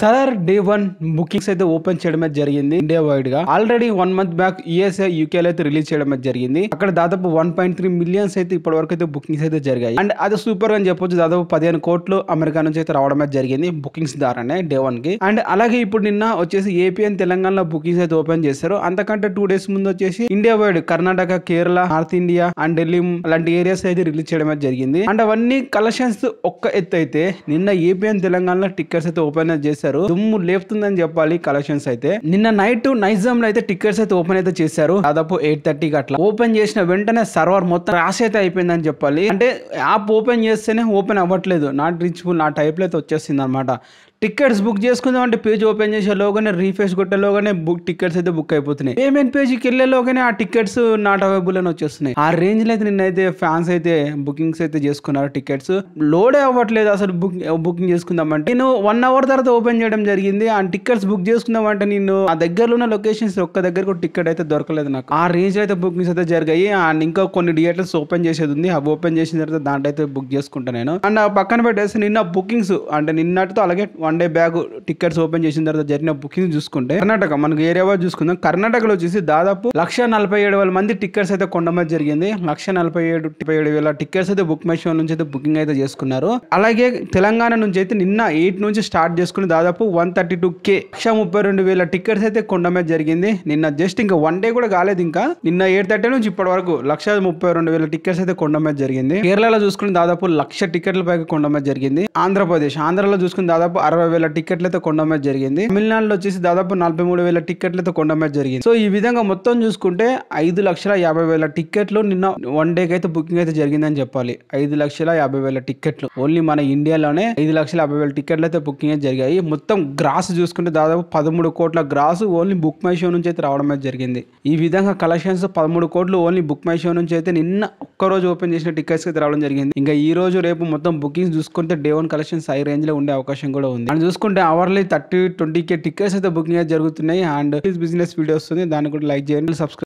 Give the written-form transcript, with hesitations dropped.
Sir day 1 bookings అయితే open చేయడం అయితే జరిగింది ఇండియా వైడ్ గా. Already 1 month back USA UK అయితే రిలీజ్ చేయడం అయితే జరిగింది. అక్కడ దాదాపు 1.3 మిలియన్స్ అయితే ఇప్పటి వరకు అయితే బుకింగ్స్ అయితే జరిగాయి. అండ్ అది సూపర్ అని చెప్పొచ్చు. దాదాపు 15 కోట్లు అమెరికా నుంచి అయితే రావడం అయితే జరిగింది బుకింగ్స్ ద్వారానే డే 1 కి. అండ్ అలాగే ఇప్పుడు నిన్న వచ్చేసి ఏపీ అండ్ తెలంగాణలో బుకింగ్స్ అయితే ఓపెన్ చేశారు. అంతకంటే 2 డేస్ ముందు వచ్చేసి India wide Karnataka, Kerala, north India and Delhi అలాంటి ఏరియాస్ అయితే రిలీజ్ చేయడం అయితే జరిగింది. అండ్ అవన్నీ కలెక్షన్స్ ఒక్క ఎత్తు అయితే నిన్న ఏపీ అండ్ తెలంగాణలో టికెట్స్ అయితే ఓపెన్ అయితే చేశారు. దుమ్ము లేపుతుందని చెప్పాలి కలెక్షన్స్ అయితే. నిన్న నైట్ నైజామ్ లో అయితే టికెట్స్ అయితే ఓపెన్ అయితే చేశారు. దాదాపు 8:30కి అట్లా ఓపెన్ చేసిన వెంటనే సర్వర్ మొత్తం క్రాష్ అయితే అయిపోయిందని చెప్పాలి. అంటే యాప్ ఓపెన్ చేస్తేనే ఓపెన్ అవ్వట్లేదు, నాట్ రీచబుల్ నా టైప్ లో అయితే వచ్చేసింది అనమాట. టికెట్స్ బుక్ చేసుకుందాం అంటే పేజ్ ఓపెన్ చేసేలోగానే రీఫ్రెష్ కొట్టేలోగానే టికెట్స్ అయితే బుక్ అయిపోతున్నాయి. పేమెంట్ పేజ్కి వెళ్ళేలోగానే ఆ టికెట్స్ నాట్ అవైలబుల్ అని వచ్చేస్తున్నాయి. ఆ రేంజ్ లో అయితే నిన్నైతే ఫ్యాన్స్ అయితే బుకింగ్స్ అయితే చేసుకున్నారు. టికెట్స్ లోడే అవ్వట్లేదు అసలు. బుకింగ్ చేసుకుందామంటే నేను 1 అవర్ తర్వాత ఓపెన్ చేయడం జరిగింది. ఆ టికెట్స్ బుక్ చేసుకుందామంటే నేను ఆ దగ్గరలో ఉన్న లొకేషన్స్ ఒక్క దగ్గర కూడా టికెట్ అయితే దొరకలేదు నాకు. ఆ రేంజ్ లో అయితే బుకింగ్స్ అయితే జరిగాయి. అండ్ ఇంకా కొన్ని థియేటర్స్ ఓపెన్ చేసేది ఉంది. అవి ఓపెన్ చేసిన తర్వాత దాంట్లో అయితే బుక్ చేసుకుంటా నేను. అండ్ ఆ పక్కన పెట్టేసి నిన్న బుకింగ్స్ అంటే నిన్నటితో అలాగే 1 డే బ్యాగ్ టికెట్స్ ఓపెన్ చేసిన తర్వాత జరిగిన బుకింగ్ చూసుకుంటే కర్ణాటక మనకు ఏరియా వైజ్ చూసుకుందాం. కర్ణాటకలో వచ్చేసి దాదాపు 1,47,000 మంది టికెట్స్ అయితే కొనడం జరిగింది. 1,47,000 టికెట్స్ అయితే బుక్ మై షో నుంచి అయితే బుకింగ్ అయితే చేసుకున్నారు. అలాగే తెలంగాణ నుంచి అయితే నిన్న 8 నుంచి స్టార్ట్ చేసుకుని దాదాపు 132K 132,000 టికెట్స్ అయితే కొనడం జరిగింది. నిన్న జస్ట్ ఇంకా 1 డే కూడా కాలేదు. ఇంకా నిన్న 8:30 నుంచి ఇప్పటి వరకు 132,000 టికెట్స్ అయితే కొనడం జరిగింది. కేరళలో చూసుకుని దాదాపు 1,00,000 టికెట్ల పైకి కొనడం జరిగింది. ఆంధ్రలో చూసుకుని దాదాపు 60,000 టికెట్లు అయితే కొనడం జరిగింది. తమిళనాడులో వచ్చేసి దాదాపు 43,000 టికెట్లు అయితే కొనడం జరిగింది. సో ఈ విధంగా మొత్తం చూసుకుంటే 5,50,000 టికెట్లు నిన్న 1 డేకి అయితే బుకింగ్ అయితే జరిగిందని చెప్పాలి. 5,50,000 టికెట్లు ఓన్లీ మన ఇండియాలోనే 5,50,000 టికెట్లు అయితే బుకింగ్ అయితే జరిగాయి. మొత్తం గ్రాస్ చూసుకుంటే దాదాపు 13 కోట్ల gross only BookMyShow నుంచి అయితే రావడం అయితే జరిగింది. ఈ విధంగా కలెక్షన్స్ 13 కోట్లు ఓన్లీ బుక్ మై షో నుంచి అయితే నిన్న ఒక్కరోజు ఓపెన్ చేసిన టికెట్స్ అయితే రావడం జరిగింది. ఇంకా ఈ రోజు రేపు మొత్తం బుకింగ్స్ చూసుకుంటే డే 1 కలెక్షన్స్ హై రేంజ్ లో ఉండే అవకాశం కూడా ఉంది. అండ్ చూసుకుంటే అవర్లీ 30-20K టికెట్స్ అయితే బుకింగ్ అయితే జరుగుతున్నాయి. అండ్ బిజినెస్ వీడియో వస్తుంది, దాన్ని కూడా లైక్ చేయండి, సబ్స్క్రైబ్